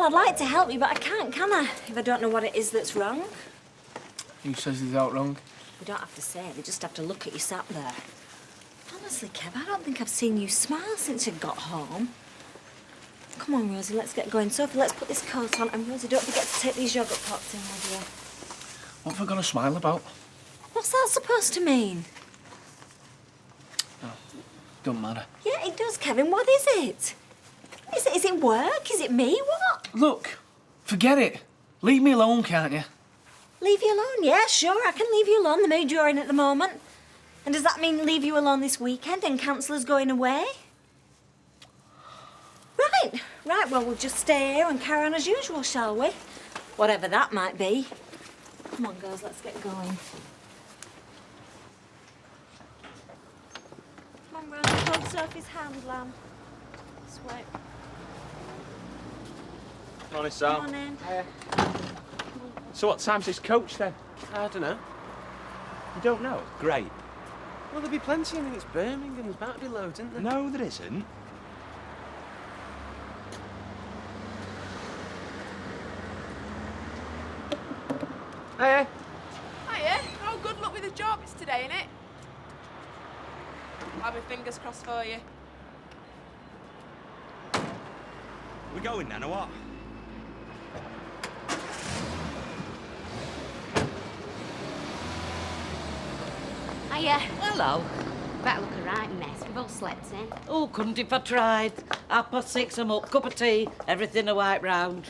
Well, I'd like to help you, but I can't, can I? If I don't know what it is that's wrong. Who says it's out wrong? We don't have to say it, we just have to look at you sat there. Honestly, Kev, I don't think I've seen you smile since you got home. Come on, Rosie, let's get going. Sophie, let's put this coat on. And Rosie, don't forget to take these yogurt pots in with you. What have I got to smile about? What's that supposed to mean? Oh, don't matter. Yeah, it does, Kevin. What is it? Is it work? Is it me? What? Look, forget it. Leave me alone, can't you? Leave you alone? Yeah, sure, I can leave you alone, the mood you're in at the moment. And does that mean leave you alone this weekend and counsellor's going away? Right, well, we'll just stay here and carry on as usual, shall we? Whatever that might be. Come on, girls, let's get going. Come on, Rose, hold Sophie's hand, lamb. This way. Morning, Sam. Morning. Hiya. So what time's this coach then? I don't know. You don't know? Great. Well, there'll be plenty. I mean, it's Birmingham. There's bound to be loads, isn't there? No, there isn't. Hiya. Hiya. Oh, good luck with the job. It's today, innit? I'll have my fingers crossed for you. We going then, or what? Hiya. Hello. Better look a right mess. We've all slept in. Oh, couldn't if I tried. 6:30, I'm up, cup of tea, everything a wipe round.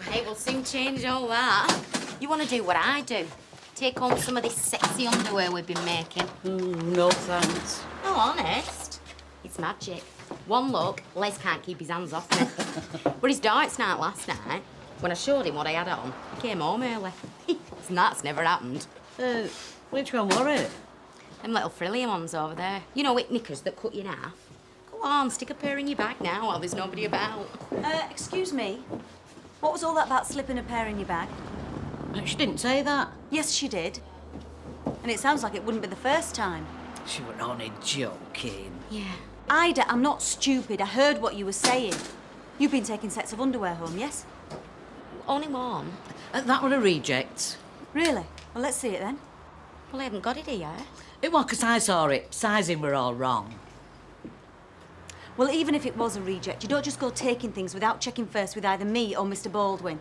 Hey, we'll soon change all that. You want to do what I do? Take home some of this sexy underwear we've been making. No thanks. Oh, honest? It's magic. One look, Les can't keep his hands off me. But his darts night last night, when I showed him what I had on, he came home early. And that's never happened. Which one were it? Them little frilly ones over there. You know, with knickers that cut you in half. Go on, stick a pair in your bag now while there's nobody about. Excuse me. What was all that about slipping a pair in your bag? She didn't say that. Yes, she did. And it sounds like it wouldn't be the first time. She were only joking. Yeah. Ida, I'm not stupid. I heard what you were saying. You've been taking sets of underwear home, yes? Only one. That were a reject. Really? Well, let's see it then. Well, I haven't got it here. It was 'cause I saw it. Sizing were all wrong. Well, even if it was a reject, you don't just go taking things without checking first with either me or Mr. Baldwin.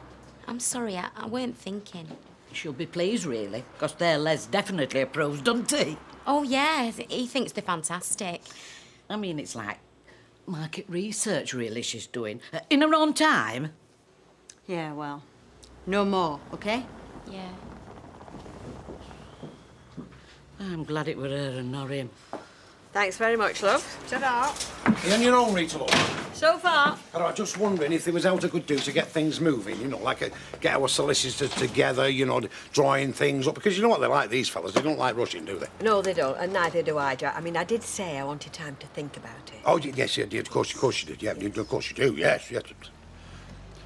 I'm sorry, I weren't thinking. She'll be pleased, really, 'cause their Les definitely approves, doesn't he? Oh, yeah, he thinks they're fantastic. I mean, it's like market research, really, she's doing. In her own time. Yeah, well, no more, OK? Yeah. I'm glad it were her and not him. Thanks very much, love. Ta-da. You on your own, Rita, love? So far. I was just wondering if there was else I could do to get things moving, you know, like get our solicitors together, you know, drawing things up. Because you know what they're like, these fellas. They don't like rushing, do they? No, they don't, and neither do I, Jack. I mean, I did say I wanted time to think about it. Oh, yes, you did. Of course you did. Yeah, of course you do. Yes.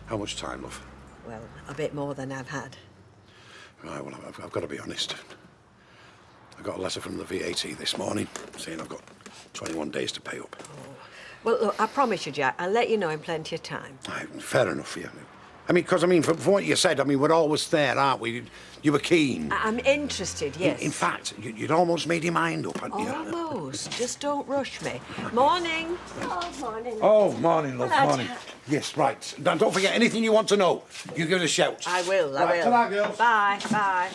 How much time, love? Well, a bit more than I've had. Right, well, I've got to be honest. I got a letter from the VAT this morning saying I've got 21 days to pay up. Oh. Well, look, I promise you, Jack, I'll let you know in plenty of time. Right, fair enough for you. I mean, because, from what you said, we're always there, aren't we? You were keen. I'm interested, yes. In fact, you'd almost made your mind up, hadn't you? Almost. Just don't rush me. Morning. Oh, morning. Oh, morning, love, Hello, morning. Jack. Yes, right. Now, don't forget anything you want to know. You give us a shout. I will. Ta-ra, girls. Bye, bye.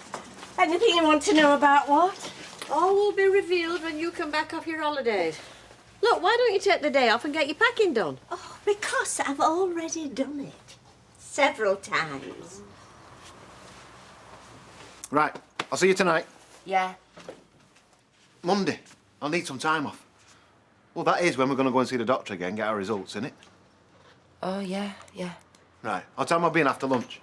Anything you want to know about what? All will be revealed when you come back off your holidays. Look, why don't you take the day off and get your packing done? Oh, because I've already done it. Several times. Right, I'll see you tonight. Yeah. Monday. I'll need some time off. Well, that is when we're going to go and see the doctor again, get our results, innit? Oh, yeah. Right, I'll tell him I'll be in after lunch.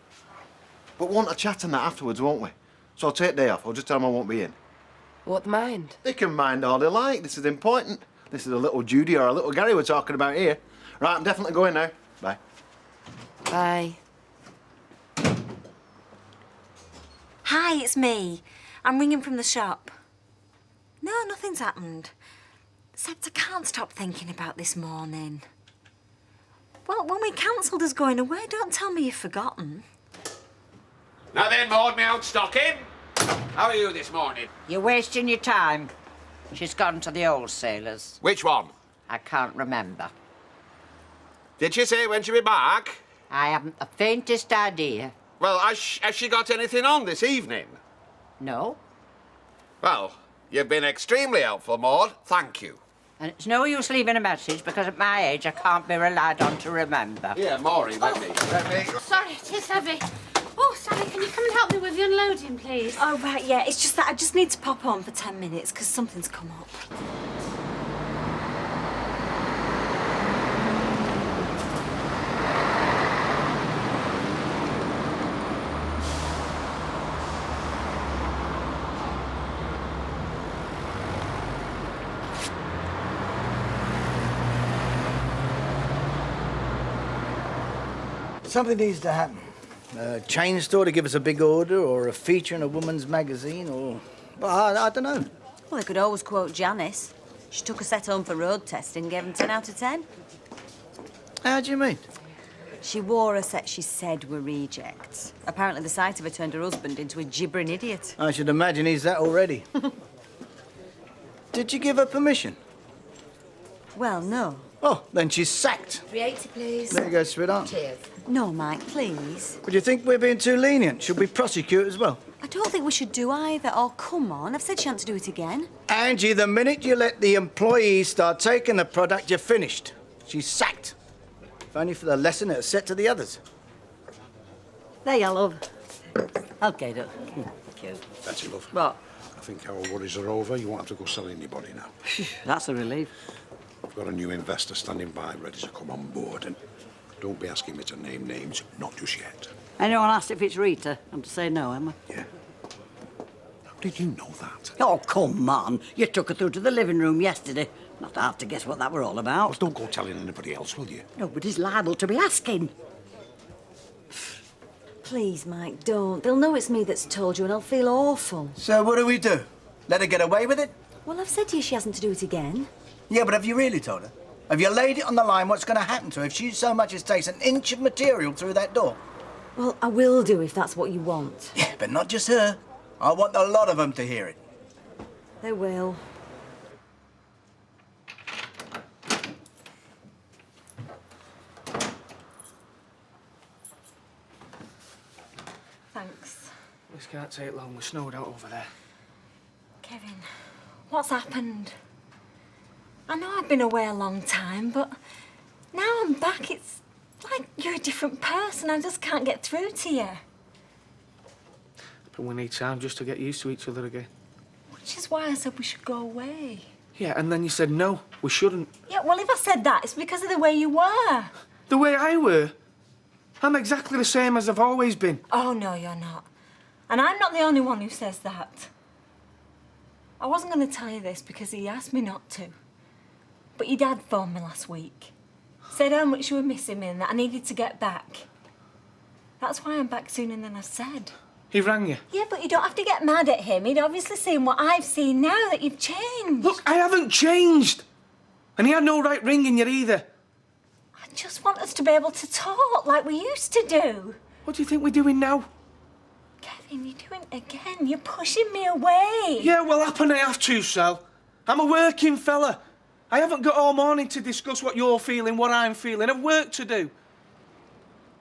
But we want a chat and that afterwards, won't we? So I'll take day off. I'll just tell them I won't be in. What mind? They can mind all they like. This is important. This is a little Judy or a little Gary we're talking about here. Right, I'm definitely going now. Bye. Bye. Hi, it's me. I'm ringing from the shop. No, nothing's happened. Except I can't stop thinking about this morning. Well, when we cancelled us going away, don't tell me you've forgotten. Now then, Maud, me old stocking. How are you this morning? You're wasting your time. She's gone to the wholesalers. Which one? I can't remember. Did she say when she'll be back? I haven't the faintest idea. Well, has she got anything on this evening? No. Well, you've been extremely helpful, Maud. Thank you. And it's no use leaving a message because at my age I can't be relied on to remember. Here, Maury, let me. Sorry, it is heavy. Oh, Sally, can you come and help me with the unloading, please? Oh, right, yeah. It's just that I just need to pop on for 10 minutes because something's come up. Something needs to happen. A chain store to give us a big order, or a feature in a woman's magazine, or... Well, I don't know. Well, I could always quote Janice. She took a set home for road testing and gave them 10 out of 10. How do you mean? She wore a set she said were rejects. Apparently the sight of her turned her husband into a gibbering idiot. I should imagine he's that already. Did you give her permission? Well, no. Oh, then she's sacked. 380, please. There you go, sweetheart. Cheers. No, Mike, please. Would you think we're being too lenient? Should we prosecute as well? I don't think we should do either. Oh, come on. I've said she hadn't to do it again. Angie, the minute you let the employees start taking the product, you're finished. She's sacked. If only for the lesson it's set to the others. There you are, love. Okay, look. Thank you. That's it, love. What? I think our worries are over. You won't have to go sell anybody now. That's a relief. I've got a new investor standing by, ready to come on board, and don't be asking me to name names, not just yet. Anyone asked if it's Rita? I'm to say no, am I? Yeah. How did you know that? Oh, come on. You took her through to the living room yesterday. Not hard to guess what that were all about. Well, don't go telling anybody else, will you? Nobody's liable to be asking. Please, Mike, don't. They'll know it's me that's told you and I'll feel awful. So what do we do? Let her get away with it? Well, I've said to you she hasn't to do it again. Yeah, but have you really told her? Have you laid it on the line what's going to happen to her if she so much as takes an inch of material through that door? Well, I will do if that's what you want. Yeah, but not just her. I want a lot of them to hear it. They will. Thanks. This can't take long. We're snowed out over there. Kevin, what's happened? I know I've been away a long time, but now I'm back. It's like you're a different person. I just can't get through to you. But we need time just to get used to each other again. Which is why I said we should go away. Yeah, and then you said no, we shouldn't. Yeah, well, if I said that, it's because of the way you were. The way I were? I'm exactly the same as I've always been. Oh, no, you're not. And I'm not the only one who says that. I wasn't going to tell you this because he asked me not to. But your dad phoned me last week. Said how much you were missing me and that I needed to get back. That's why I'm back sooner than I said. He rang you? Yeah, but you don't have to get mad at him. He'd obviously seen what I've seen now, that you've changed. Look, I haven't changed. And he had no right ringing you either. I just want us to be able to talk like we used to do. What do you think we're doing now? Kevin, you're doing it again. You're pushing me away. Yeah, well, happen I have to, Sal. I'm a working fella. I haven't got all morning to discuss what you're feeling, what I'm feeling. I've work to do.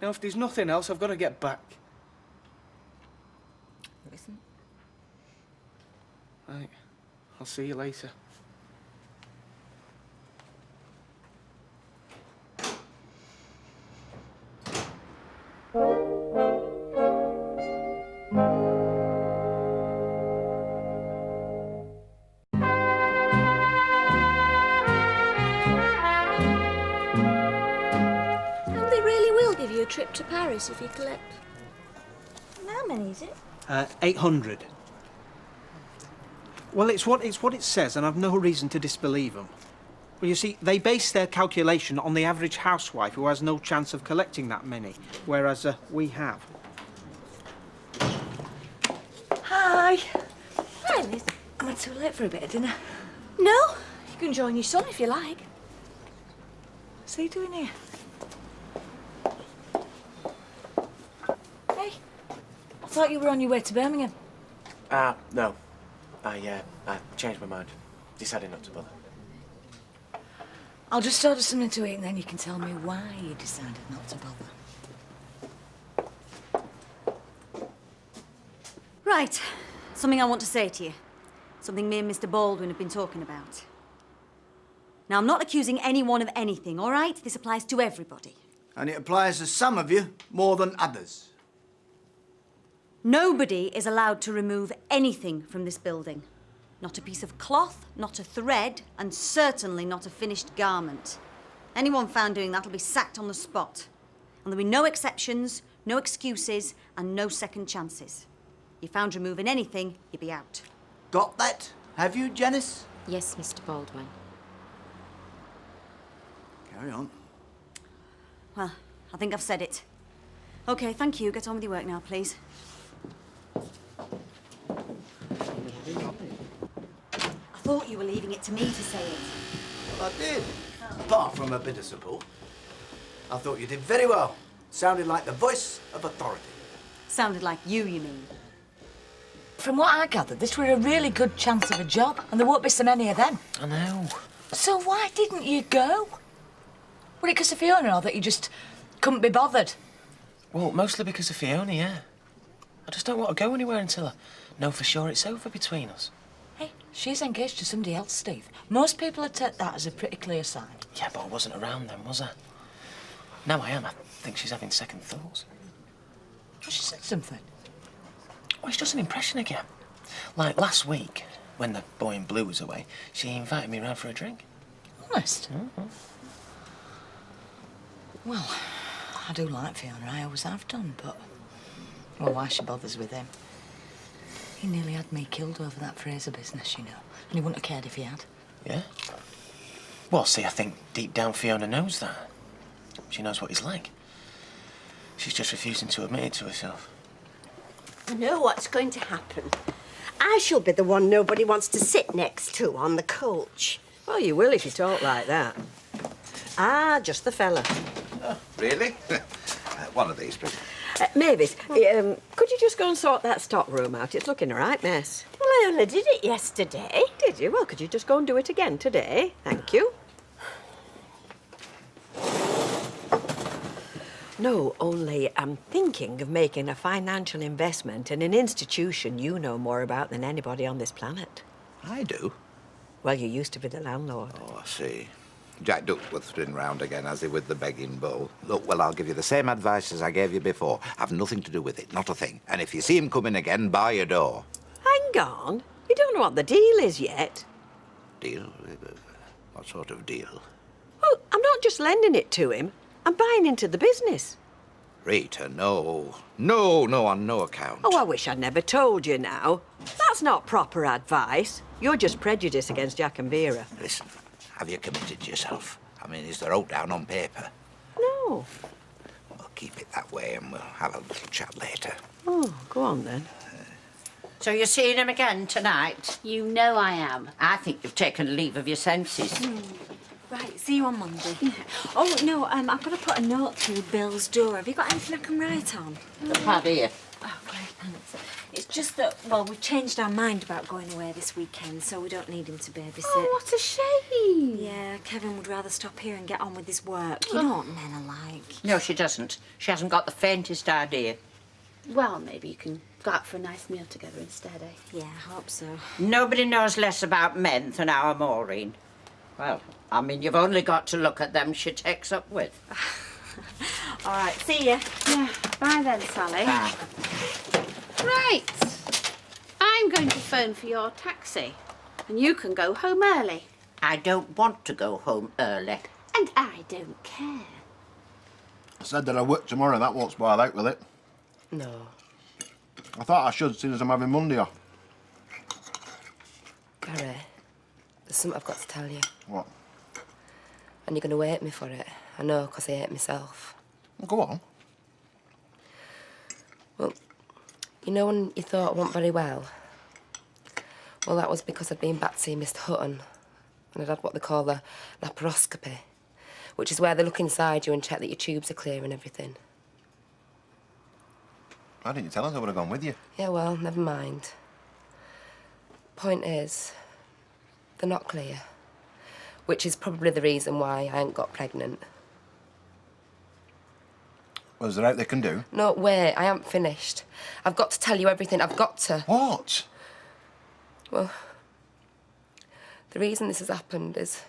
Now, if there's nothing else, I've got to get back. Listen. Right. I'll see you later. Give you a trip to Paris if you collect. How many is it? 800. Well, it's what it says, and I've no reason to disbelieve them. Well, you see, they base their calculation on the average housewife who has no chance of collecting that many, whereas we have. Hi. Hi, Liz. Am I too late for a bit of dinner? No, you can join your son if you like. What's he doing here? thought you were on your way to Birmingham. No. I changed my mind. Decided not to bother. I'll just order something to eat and then you can tell me why you decided not to bother. Right. Something I want to say to you. Something me and Mr. Baldwin have been talking about. Now, I'm not accusing anyone of anything, all right? This applies to everybody. And it applies to some of you more than others. Nobody is allowed to remove anything from this building. Not a piece of cloth, not a thread, and certainly not a finished garment. Anyone found doing that will be sacked on the spot. And there'll be no exceptions, no excuses, and no second chances. You found removing anything, you'll be out. Got that? Have you, Janice? Yes, Mr. Baldwin. Carry on. Well, I think I've said it. OK, thank you. Get on with your work now, please. I thought you were leaving it to me to say it. Well, I did. Apart from a bit of support. I thought you did very well. Sounded like the voice of authority. Sounded like you mean. From what I gathered, this were a really good chance of a job, and there won't be so many of them. I know. So why didn't you go? Were it because of Fiona or that you just couldn't be bothered? Well, mostly because of Fiona, yeah. I just don't want to go anywhere until I know for sure it's over between us. Hey, she's engaged to somebody else, Steve. Most people would take that as a pretty clear sign. Yeah, but I wasn't around then, was I? Now I am. I think she's having second thoughts. Well, she said something. Well, it's just an impression again. Like last week, when the boy in blue was away, she invited me round for a drink. Honest? Mm-hmm. Well, I do like Fiona. I always have done, but... Well, why she bothers with him? He nearly had me killed over that Fraser business, you know. And he wouldn't have cared if he had. Yeah? Well, see, I think deep down Fiona knows that. She knows what he's like. She's just refusing to admit it to herself. I know what's going to happen. I shall be the one nobody wants to sit next to on the coach. Well, you will if you talk like that. Ah, just the fella. Oh, really? One of these, please. Mavis, could you just go and sort that stock room out? It's looking a right mess. Well, I only did it yesterday. Did you? Well, could you just go and do it again today? Thank you. No, only I'm thinking of making a financial investment in an institution you know more about than anybody on this planet. I do? Well, you used to be the landlord. Oh, I see. Jack Duckworth's been round again, has he, with the begging bowl? Look, well, I'll give you the same advice as I gave you before. Have nothing to do with it, not a thing. And if you see him coming again, bar your door. Hang on. You don't know what the deal is yet. Deal? What sort of deal? Well, I'm not just lending it to him. I'm buying into the business. Rita, no. No, on no account. Oh, I wish I'd never told you now. That's not proper advice. You're just prejudiced against Jack and Vera. Listen, have you committed yourself? I mean, is there out down on paper? No. Well, keep it that way and we'll have a little chat later. Oh, go on then. So you're seeing him again tonight? You know I am. I think you've taken leave of your senses. Right, see you on Monday. Oh, no, I've got to put a note through Bill's door. Have you got anything I can write on? The pad here. Oh, great, thanks. It's just that, well, we've changed our mind about going away this weekend, so we don't need him to babysit. Oh, what a shame. Yeah, Kevin would rather stop here and get on with his work. You know what men are like. No, she doesn't. She hasn't got the faintest idea. Well, maybe you can go out for a nice meal together instead, eh? Yeah, I hope so. Nobody knows less about men than our Maureen. Well, I mean, you've only got to look at them she takes up with. All right, see ya. Yeah, bye then, Sally. Bye. Right. I'm going to phone for your taxi, and you can go home early. I don't want to go home early. And I don't care. I said that I work tomorrow, that won't spoil out, will it? No. I thought I should, seeing as I'm having Monday off. Barry, there's something I've got to tell you. What? And you're going to hate me for it. I know, because I hate myself. Well, go on. Well, you know when you thought I wasn't very well? Well, that was because I'd been back to see Mr Hutton. And I'd had what they call a laparoscopy, which is where they look inside you and check that your tubes are clear and everything. Why didn't you tell us? I would have gone with you. Yeah, well, never mind. Point is, they're not clear. Which is probably the reason why I ain't got pregnant. Was there out they can do? No, wait, I ain't finished. I've got to tell you everything. I've got to. What? Well, the reason this has happened is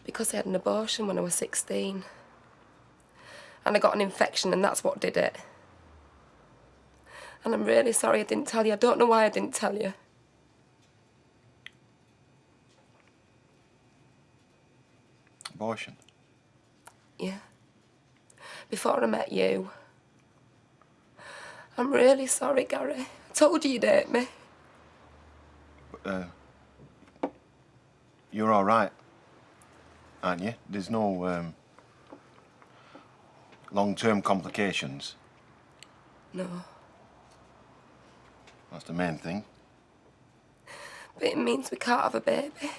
because I had an abortion when I was 16. And I got an infection, and that's what did it. And I'm really sorry I didn't tell you. I don't know why I didn't tell you. Abortion? Yeah. Before I met you. I'm really sorry, Gary. I told you you'd hate me. You're all right, aren't you? There's no long-term complications. No. That's the main thing. But it means we can't have a baby.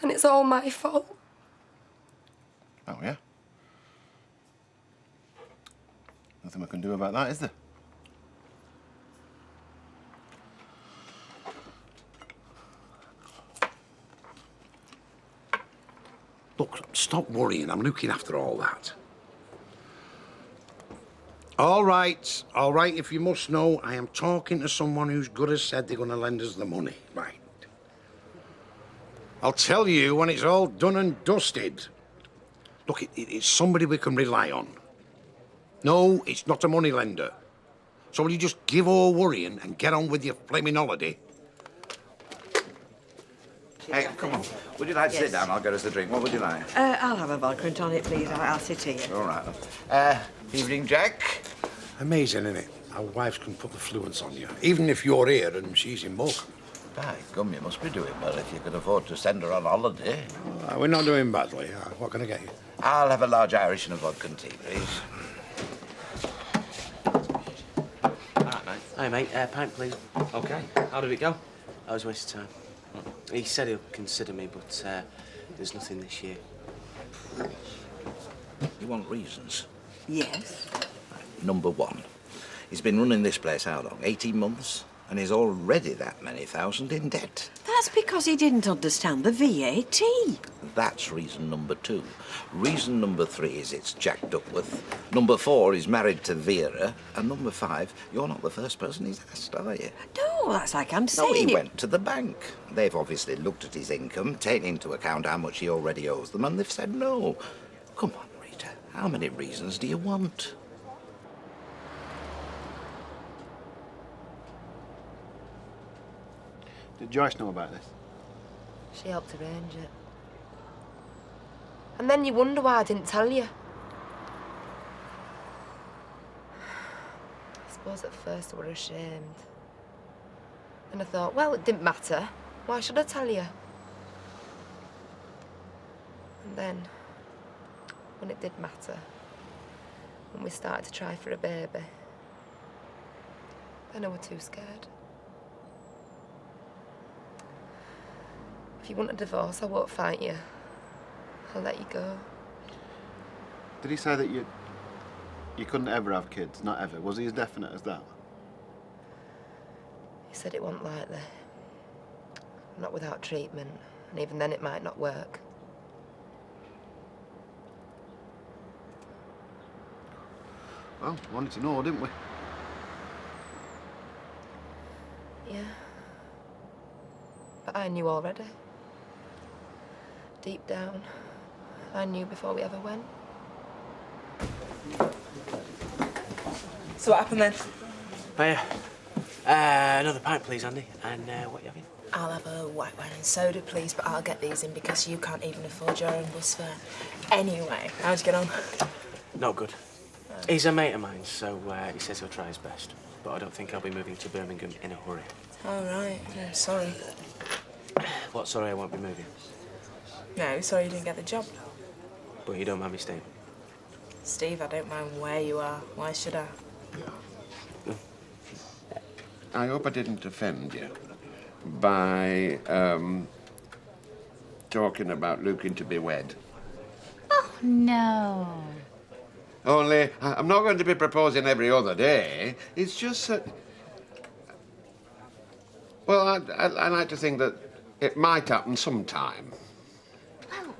And it's all my fault. Oh, yeah? Nothing we can do about that, is there? Look, stop worrying. I'm looking after all that. All right, if you must know, I am talking to someone who's good as said they're going to lend us the money. Right. I'll tell you when it's all done and dusted. Look, it's somebody we can rely on. No, it's not a money lender. So will you just give all worrying and get on with your flaming holiday? Hey, come on. Would you like to sit Yes. down? I'll get us a drink. What would you like? I'll have a vodka and tonic, please. I'll sit here. All right. Evening, Jack. Amazing, isn't it? How wives can put the fluence on you, even if you're here and she's in Morecambe. By gum, you must be doing well if you can afford to send her on holiday. We're not doing badly. What can I get you? I'll have a large Irish and a vodka and tea, please. All right, mate. Hey, mate, pint, please. OK. How did it go? I was wasting time. He said he'll consider me, but there's nothing this year. You want reasons? Yes. Number one, he's been running this place how long? 18 months? And he's already that many thousand in debt. That's because he didn't understand the VAT. That's reason number two. Reason number three is it's Jack Duckworth. Number four, he's married to Vera. And number five, you're not the first person he's asked, are you? No, that's like I'm No, saying. he went to the bank. They've obviously looked at his income, taken into account how much he already owes them, and they've said no. Come on, Rita, how many reasons do you want? Did Joyce know about this? She helped arrange it. And then you wonder why I didn't tell you. I suppose at first I were ashamed. And I thought, well, it didn't matter. Why should I tell you? And then, when it did matter, when we started to try for a baby, then I was too scared. If you want a divorce, I won't fight you. I'll let you go. Did he say that you couldn't ever have kids? Not ever. Was he as definite as that? He said it wasn't likely. Not without treatment. And even then it might not work. Well, we wanted to know, didn't we? Yeah. But I knew already. Deep down, I knew before we ever went. So what happened then? Hiya. Another pint, please, Andy. And what you having? I'll have a white wine and soda, please, but I'll get these in because you can't even afford your own bus fare. Anyway, how'd you get on? Not good. He's a mate of mine, so he says he'll try his best. But I don't think I'll be moving to Birmingham in a hurry. Oh, right. No, sorry. What, sorry I won't be moving? No, sorry you didn't get the job. But you don't mind me staying? Steve, I don't mind where you are. Why should I? I hope I didn't offend you by talking about looking to be wed. Oh, no. Only, I'm not going to be proposing every other day. It's just that... Well, I like to think that it might happen sometime. Well,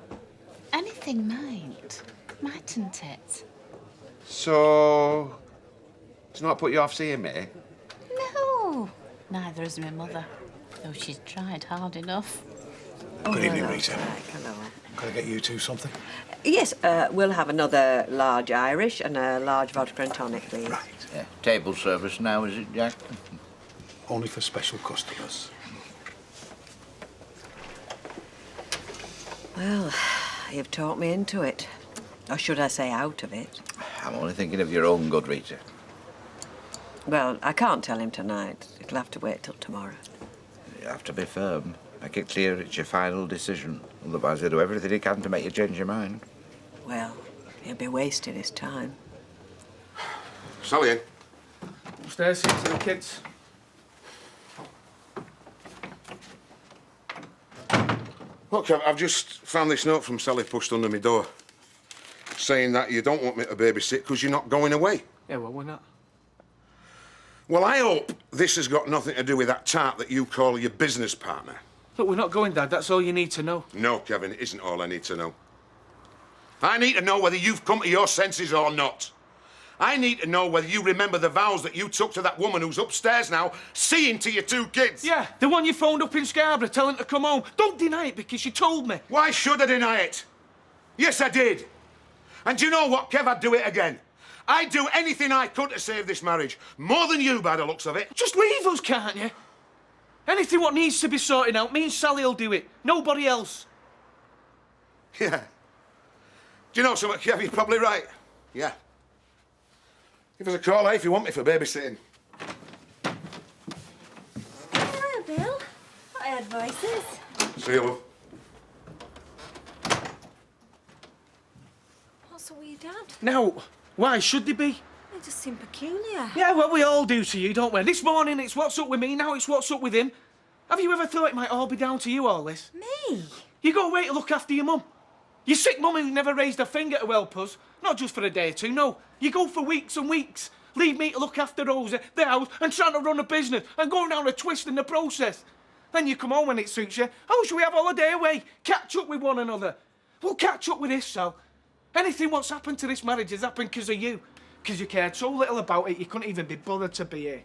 anything might. Mightn't it? So... It's not put you off seeing me? No. Neither has my mother, though she's tried hard enough. Good evening, Rita. Hello. Can I get you two something? Yes, we'll have another large Irish and a large vodka and tonic, please. Right. Yeah. Table service now, is it, Jack? Only for special customers. Well, you've talked me into it. Or should I say out of it? I'm only thinking of your own good, Rita. Well, I can't tell him tonight. It'll have to wait till tomorrow. You have to be firm. Make it clear it's your final decision. Otherwise, he'll do everything he can to make you change your mind. Well, he'll be wasting his time. Sally in. Upstairs, see to the kids. Look, I've just found this note from Sally pushed under my door, saying that you don't want me to babysit because you're not going away. Yeah, well, why not? Well, I hope this has got nothing to do with that tart that you call your business partner. Look, we're not going, Dad. That's all you need to know. No, Kevin, it isn't all I need to know. I need to know whether you've come to your senses or not. I need to know whether you remember the vows that you took to that woman who's upstairs now, seeing to your two kids. Yeah, the one you phoned up in Scarborough telling to come home. Don't deny it because you told me. Why should I deny it? Yes, I did. And do you know what, Kev? I'd do it again. I'd do anything I could to save this marriage. More than you, by the looks of it. Just leave us, can't you? Anything what needs to be sorted out, me and Sally will do it. Nobody else. Yeah. Do you know something, Kev? You're probably right. Yeah. Give us a call, if you want me for babysitting. Hello, Bill. I heard voices. See you, love. What's up with your dad? Now, why should they be? They just seem peculiar. Yeah, well, we all do to you, don't we? This morning it's what's up with me, now it's what's up with him. Have you ever thought it might all be down to you, all this? Me? You go away to look after your mum. Your sick mum who never raised a finger to help us. Not just for a day or two, no. You go for weeks and weeks. Leave me to look after Rosa, the house, and trying to run a business and going down a twist in the process. Then you come home when it suits you. Oh, shall we have a holiday away? Catch up with one another. We'll catch up with this, Sal. Anything what's happened to this marriage has happened because of you. Because you cared so little about it, you couldn't even be bothered to be here.